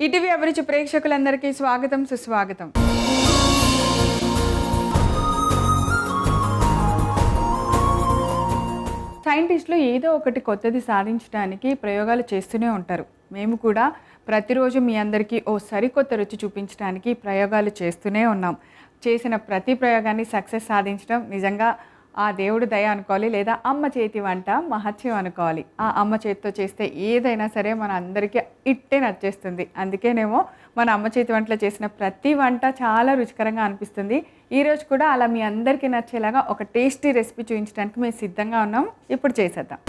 ETV అభిరుచి ప్రేక్షకులందరికీ స్వాగతం సుస్వాగతం. సైంటిస్టులు ఏదో ఒకటి కొత్తది సాధించడానికి ప్రయోగాలు చేస్తూనే ఉంటారు. మేము కూడా ప్రతిరోజు మీ అందరికీ ఓ సరికొత్త రుచి చూపించడానికి ప్రయోగాలు చేస్తూనే ఉన్నాం. చేసిన ప్రతి ప్రయోగాన్ని సక్సెస్ సాధించడం నిజంగా ఆ దేవుడు దయ అనుకోవాలి, లేదా అమ్మ చేతి వంట మహత్యం అనుకోవాలి. ఆ అమ్మ చేతితో చేస్తే ఏదైనా సరే మన అందరికీ ఇట్టే నచ్చేస్తుంది. అందుకేనేమో మన అమ్మ చేతి వంటలో చేసిన ప్రతి వంట చాలా రుచికరంగా అనిపిస్తుంది. ఈరోజు కూడా అలా మీ అందరికీ నచ్చేలాగా ఒక టేస్టీ రెసిపీ చూపించడానికి మేము సిద్ధంగా ఉన్నాం. ఇప్పుడు చేసేద్దాం.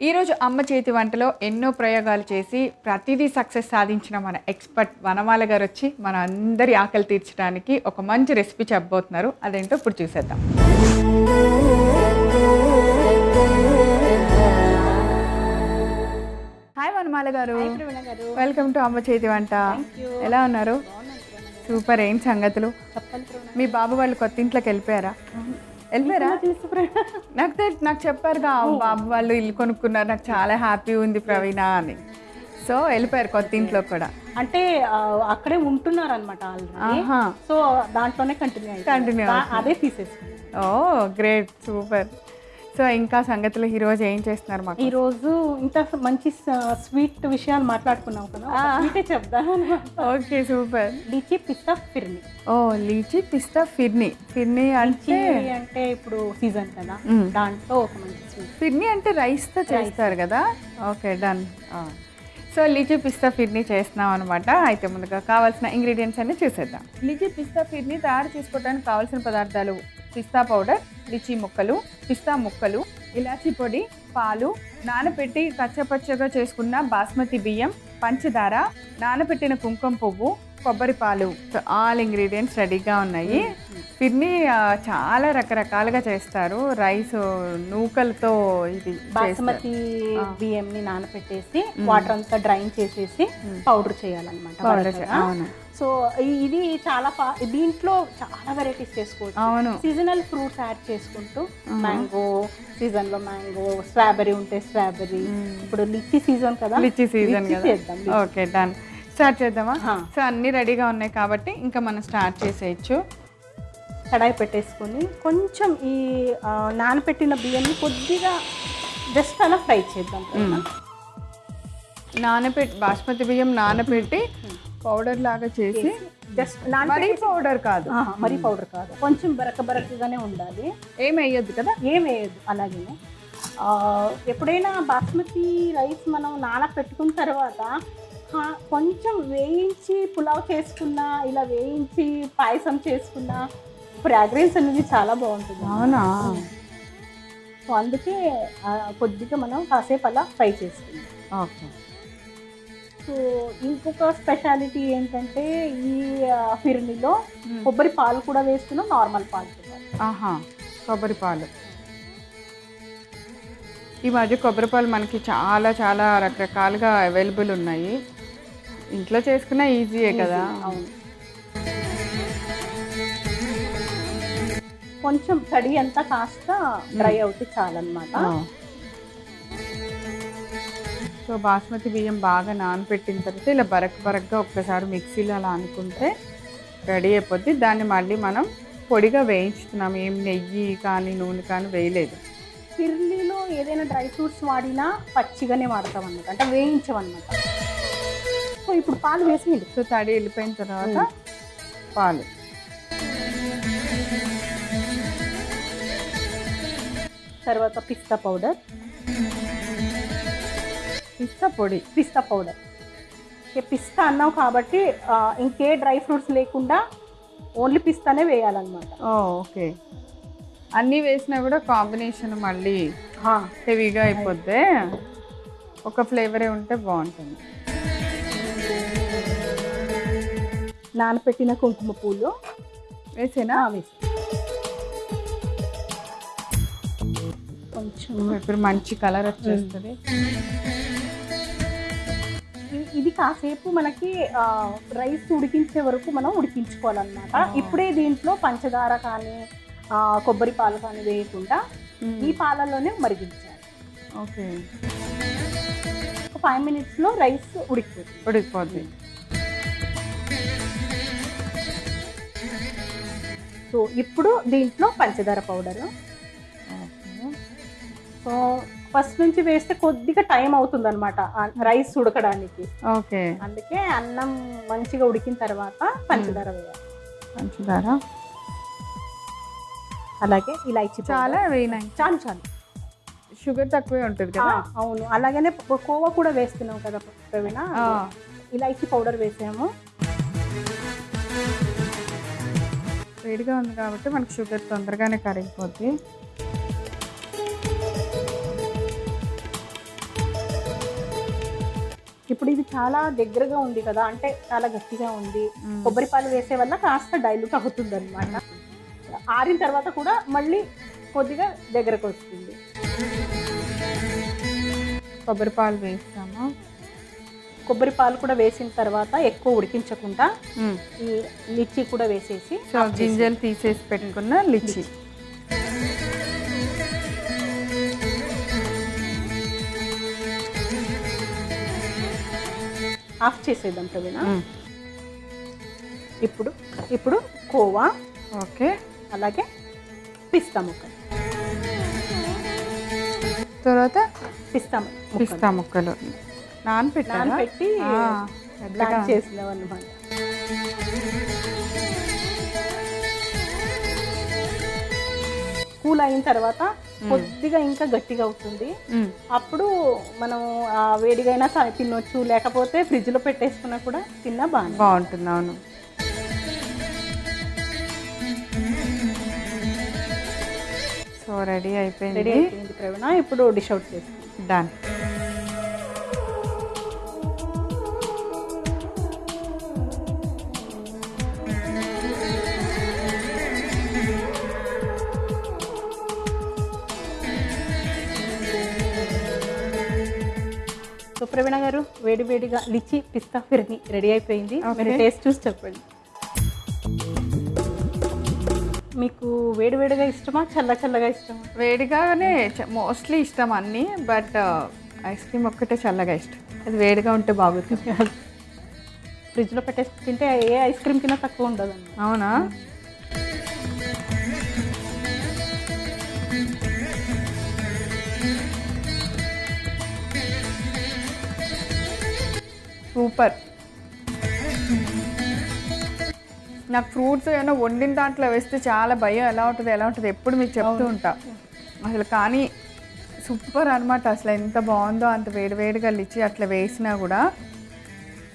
ఈరోజు అమ్మ చేతి వంటలో ఎన్నో ప్రయోగాలు చేసి ప్రతిదీ సక్సెస్ సాధించిన మన ఎక్స్పర్ట్ వనమాల గారు వచ్చి మన అందరి ఆకలి తీర్చడానికి ఒక మంచి రెసిపీ చెప్పబోతున్నారు. అదేంటో ఇప్పుడు చూసేద్దాం. హాయ్ వనమాల గారు, వెల్కమ్ టు అమ్మ చేతి వంట. ఎలా ఉన్నారు? సూపర్. ఏం సంగతులు? మీ బాబు వాళ్ళు కొత్త ఇంట్లోకి వెళ్ళిపోయారా? నాకు చెప్పారుగా బాబు వాళ్ళు ఇల్లు కొనుక్కున్నారు, నాకు చాలా హ్యాపీ ఉంది ప్రవీణ అని. సో వెళ్ళిపోయారు కొత్త ఇంట్లో కూడా. అంటే అక్కడే ఉంటున్నారు అనమాట ఆల్రెడీ. సో దాంట్లోనే కంటిన్యూ అదే తీసేసుకున్నారు. ఓ గ్రేట్, సూపర్. సో ఇంకా సంగతులు ఈరోజు ఏం చేస్తున్నారు? మాకు ఈరోజు ఇంత మంచి స్వీట్ విషయాలు మాట్లాడుకున్నాం కదా, స్వీటే చెప్తాను. Okay, super. లీచీ పిస్తా ఫిర్నీ. ఓ లీచీ పిస్తా ఫిర్నీ. ఫిర్నీ అంటే ఇప్పుడు సీజన్ కదా, దాంట్లో ఒక మంచి స్వీట్. ఫిర్నీ అంటే రైస్తో చేస్తారు కదా. Okay, done. సో లీచీ పిస్తా ఫిర్నీ చేస్తున్నాం అనమాట. అయితే ముందుగా కావాల్సిన ఇంగ్రీడియంట్స్ అన్ని చూసేద్దాం. లీచీ పిస్తా ఫిర్నీ తయారు చేసుకోవడానికి కావాల్సిన పదార్థాలు: పిస్తా పౌడర్, లిచీ ముక్కలు, పిస్తా ముక్కలు, ఇలాచీ పొడి, పాలు, నానబెట్టి కచ్చపచ్చగా చేసుకున్న బాస్మతి బియ్యం, పంచదార, నానబెట్టిన కుంకుమ పువ్వు, కొబ్బరి పాలు. ఆల్ ఇంగ్రీడియంట్స్ రెడీగా ఉన్నాయి. ఫిర్నీ చాలా రకరకాలుగా చేస్తారు. రైస్ నూకలతో ఇది బాస్మతి బియ్యంని నానబెట్టేసి వాటర్ అంతా డ్రైన్ చేసేసి పౌడర్ చేయాలన్నమాట. అవును. సో ఇది చాలా దీంట్లో చాలా వెరైటీస్ చేసుకోవచ్చు. అవును. సీజనల్ ఫ్రూట్స్ యాడ్ చేసుకుంటూ, మ్యాంగో సీజన్ లో మ్యాంగో, స్ట్రాబెర్రీ ఉంటే స్ట్రాబెర్రీ, ఇప్పుడు లిచీ సీజన్ కదా, లిచీ సీజన్ కదా. Okay, done. స్టార్ట్ చేద్దామా? సో అన్నీ రెడీగా ఉన్నాయి కాబట్టి ఇంకా మనం స్టార్ట్ చేసేయచ్చు. కడాయి పెట్టేసుకొని కొంచెం ఈ నానబెట్టిన బియ్యాన్ని కొద్దిగా జస్ట్ అలా ఫ్రై చేద్దాం. బాస్మతి బియ్యం నానబెట్టి పౌడర్ లాగా చేసి, జస్ట్ మరీ పౌడర్ కాదు, మరీ పౌడర్ కాదు, కొంచెం బరకగానే ఉండాలి. ఏం వేయొద్దు కదా? ఏం వేయద్దు. అలాగే ఎప్పుడైనా బాస్మతి రైస్ మనం నానబెట్టుకున్న తర్వాత కొంచెం వేయించి పులావ్ చేసుకున్నా, ఇలా వేయించి పాయసం చేసుకున్నా ఫ్రాగ్రెన్స్ అనేది చాలా బాగుంటుంది. అవునా? సో అందుకే కొద్దిగా మనం కాసేపు అలా ఫ్రై చేసుకుందాం. ఓకే. సో ఇంకొక స్పెషాలిటీ ఏంటంటే ఈ ఫిర్నీలో కొబ్బరి పాలు కూడా వేస్తున్నాం, నార్మల్ పాలు కూడా. కొబ్బరి పాలు. ఈ మధ్య కొబ్బరి పాలు మనకి చాలా చాలా రకరకాలుగా అవైలబుల్ ఉన్నాయి. ఇంట్లో చేసుకున్నా ఈజీయే కదా. అవును. కొంచెం తడి అంతా కాస్త డ్రై అవుతే చాలన్నమాట. సో బాస్మతి బియ్యం బాగా నానబెట్టిన తర్వాత ఇలా బరకగా ఒక్కసారి మిక్సీలో అలా అనుకుంటే రెడీ అయిపోద్ది. దాన్ని మళ్ళీ మనం పొడిగా వేయించుతున్నాం. ఏం నెయ్యి కానీ నూనె కానీ వేయలేదు. ఫిర్నీలో ఏదైనా డ్రై ఫ్రూట్స్ వాడినా పచ్చిగానే వాడతాం అన్నమాట, అంటే వేయించమన్నమాట. సో ఇప్పుడు పాలు వేసేయండి. సో తడి వెళ్ళిపోయిన తర్వాత పాలు, తర్వాత పిస్తా పౌడర్, పిస్తా పొడి, పిస్తా పౌడర్. పిస్తా అన్నావు కాబట్టి ఇంకే డ్రై ఫ్రూట్స్ లేకుండా ఓన్లీ పిస్తానే వేయాలన్నమాట. ఓకే. అన్నీ వేసినా కూడా కాంబినేషన్ మళ్ళీ హెవీగా అయిపోద్ది. ఒక ఫ్లేవరే ఉంటే బాగుంటుంది. నానబెట్టిన కుంకుమ పూలు వేసేనా? వేసి కొంచెం ఇప్పుడు మంచి కలర్ వచ్చేస్తుంది. ఇది కాసేపు మనకి రైస్ ఉడికించే వరకు మనం ఉడికించుకోవాలన్నమాట. ఇప్పుడే దీంట్లో పంచదార కానీ కొబ్బరి పాలు కానీ వేయకుండా ఈ పాలలోనే మరిగించాలి. ఓకే. ఒక 5 మినిట్స్లో రైస్ ఉడికిపోతుంది. ఉడికిపోద్ది. సో ఇప్పుడు దీంట్లో పంచదార పౌడరు. ఓకే. సో ఫస్ట్ నుంచి వేస్తే కొద్దిగా టైం అవుతుంది అనమాట రైస్ ఉడకడానికి. ఓకే. అందుకే అన్నం మంచిగా ఉడికిన తర్వాత పంచదార వేయాలి. పంచదార అలాగే ఇలాచి చాలా వేయినాయి. చాలు చాలు, షుగర్ తక్కువే ఉంటుంది కదా. అవును. అలాగనే కోవా కూడా వేస్తున్నాం కదా ప్రవీణ, ఇలాచి పౌడర్ వేసాము. వేడిగా ఉంది కాబట్టి మనకు షుగర్ తొందరగానే కరిగిపోద్ది. ఇప్పుడు ఇది చాలా దగ్గరగా ఉంది కదా, అంటే చాలా గట్టిగా ఉంది. కొబ్బరి పాలు వేసే వల్ల కాస్త డైల్యూట్ అవుతుంది అనమాట. ఆరిన తర్వాత కూడా మళ్ళీ కొద్దిగా దగ్గరకు వస్తుంది. కొబ్బరి పాలు వేస్తాము. కొబ్బరి పాలు కూడా వేసిన తర్వాత ఎక్కువ ఉడికించకుండా ఈ లిచ్చి కూడా వేసేసి, గింజలు తీసేసి పెట్టుకున్న లిచ్చి. ఆఫ్ చేసేద్దాం ప్రవీణ. ఇప్పుడు ఇప్పుడు కోవా, ఓకే, అలాగే పిస్తా ముక్కలు. తర్వాత పిస్తా ముక్కలు నానపెట్టి చేసినాం అన్నమాట. కూల్ అయిన తర్వాత కొద్దిగా ఇంకా గట్టిగా అవుతుంది. అప్పుడు మనం వేడిగా అయినా తినొచ్చు, లేకపోతే ఫ్రిడ్జ్ లో పెట్టేసుకున్నా కూడా తిన్నా బాగుంటుంది. అవును. సో రెడీ అయిపోయింది ప్రవీణ. ఇప్పుడు డిష్ అవుట్ చేస్తాం. డన్. సో ప్రవీణ గారు, వేడి వేడిగా లిచ్చి పిస్తా ఫిర్నీ రెడీ అయిపోయింది. మీరు టేస్ట్ చూసి చెప్పండి. మీకు వేడి వేడిగా ఇష్టమా, చల్లగా ఇష్టమా? వేడిగానే మోస్ట్లీ ఇష్టం అన్నీ, బట్ ఐస్ క్రీమ్ ఒక్కటే చల్లగా ఇష్టం. అది వేడిగా ఉంటే బాగుంటుంది. ఫ్రిడ్జ్లో పెట్టేసి తింటే ఏ ఐస్ క్రీమ్ కింద తక్కువ ఉండదు. అవునా? సూపర్. నాకు ఫ్రూట్స్ ఏమైనా వండిన దాంట్లో వేస్తే చాలా భయం, ఎలా ఉంటుంది ఎప్పుడు మీకు చెప్తూ ఉంటా అసలు. కానీ సూపర్ అనమాట. అసలు ఎంత బాగుందో, అంత వేడివేడిగా లిచ్చి అట్లా వేసినా కూడా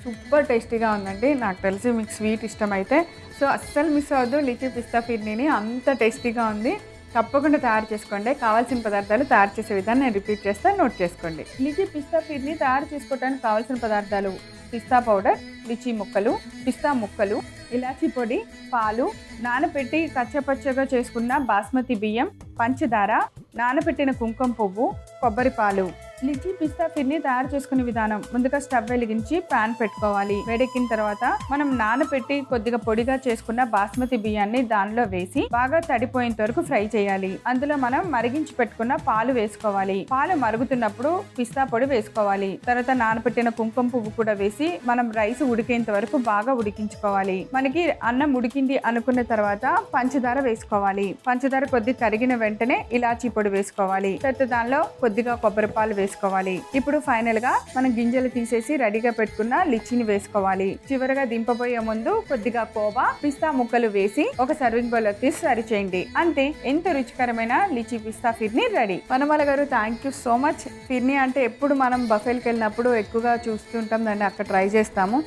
సూపర్ టేస్టీగా ఉందండి. నాకు తెలిసి మీకు స్వీట్ ఇష్టమైతే సో అస్సలు మిస్ అవ్వద్దు లిచ్చి పిస్తా ఫిర్నీని. అంత టేస్టీగా ఉంది. తప్పకుండా తయారు చేసుకోండి. కావాల్సిన పదార్థాలు తయారు చేసే విధానం నేను రిపీట్ చేస్తాను, నోట్ చేసుకోండి. లిచ్చి పిస్తా ఫిర్నీ తయారు చేసుకోవడానికి కావాల్సిన పదార్థాలు: పిస్తా పౌడర్, లిచ్చి ముక్కలు, పిస్తా ముక్కలు, ఇలాచీ పొడి, పాలు, నానబెట్టి కచ్చపచ్చగా చేసుకున్న బాస్మతి బియ్యం, పంచదార, నానబెట్టిన కుంకుమ పువ్వు, కొబ్బరి పాలు. లిచ్చి పిస్తా ఫిర్నీ తయారు చేసుకునే విధానం: ముందుగా స్టవ్ వెలిగించి పాన్ పెట్టుకోవాలి. వేడెక్కిన తర్వాత మనం నానబెట్టి కొద్దిగా పొడిగా చేసుకున్న బాస్మతి బియ్యాన్ని దానిలో వేసి బాగా తడిపోయేంత వరకు ఫ్రై చేయాలి. అందులో మనం మరిగించి పెట్టుకున్న పాలు వేసుకోవాలి. పాలు మరుగుతున్నప్పుడు పిస్తా పొడి వేసుకోవాలి. తర్వాత నానబెట్టిన కుంకుమ పువ్వు కూడా వేసి మనం రైస్ ఉడికేంత వరకు బాగా ఉడికించుకోవాలి. మనకి అన్నం ఉడికింది అనుకున్న తర్వాత పంచదార వేసుకోవాలి. పంచదార కొద్ది కరిగిన వెంటనే ఇలాచీ పొడి వేసుకోవాలి. తర్వాత దానిలో కొద్దిగా కొబ్బరి పాలు వేసుకోవాలి. ఇప్పుడు ఫైనల్ గా మనం గింజలు తీసేసి రెడీగా పెట్టుకున్న లిచ్చిని వేసుకోవాలి. చివరగా దింపబోయే ముందు కొద్దిగా కోవా, పిస్తా ముక్కలు వేసి ఒక సర్వింగ్ బౌల్ లో తీసి సర్వ్ చేయండి. అంతే, ఎంత రుచికరమైన లిచ్చి పిస్తా ఫిర్నీ రెడీ. వనమాల గారు, thank you so much. Phirni అంటే ఎప్పుడు మనం బఫేల్కి వెళ్ళినప్పుడు ఎక్కువగా చూస్తుంటాం, దాన్ని అక్కడ ట్రై చేస్తాము,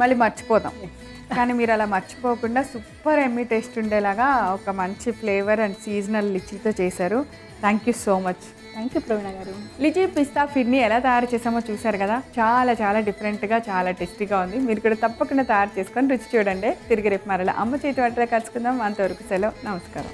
మళ్ళీ మర్చిపోతాం. కానీ మీరు అలా మర్చిపోకుండా సూపర్ ఎమ్మీ టేస్ట్ ఉండేలాగా ఒక మంచి ఫ్లేవర్ అండ్ సీజనల్ లిచ్చితో చేశారు. Thank you so much. Thank you Praveena గారు. లిచ్చి పిస్తా ఫిర్నీ ఎలా తయారు చేసామో చూసారు కదా. చాలా డిఫరెంట్గా, చాలా టేస్టీగా ఉంది. మీరు కూడా తప్పకుండా తయారు చేసుకొని రుచి చూడండి. తిరిగి రేపు మరలా అమ్మ చేతి వంటలో కలుసుకుందాం. అంతవరకు సెలవు. నమస్కారం.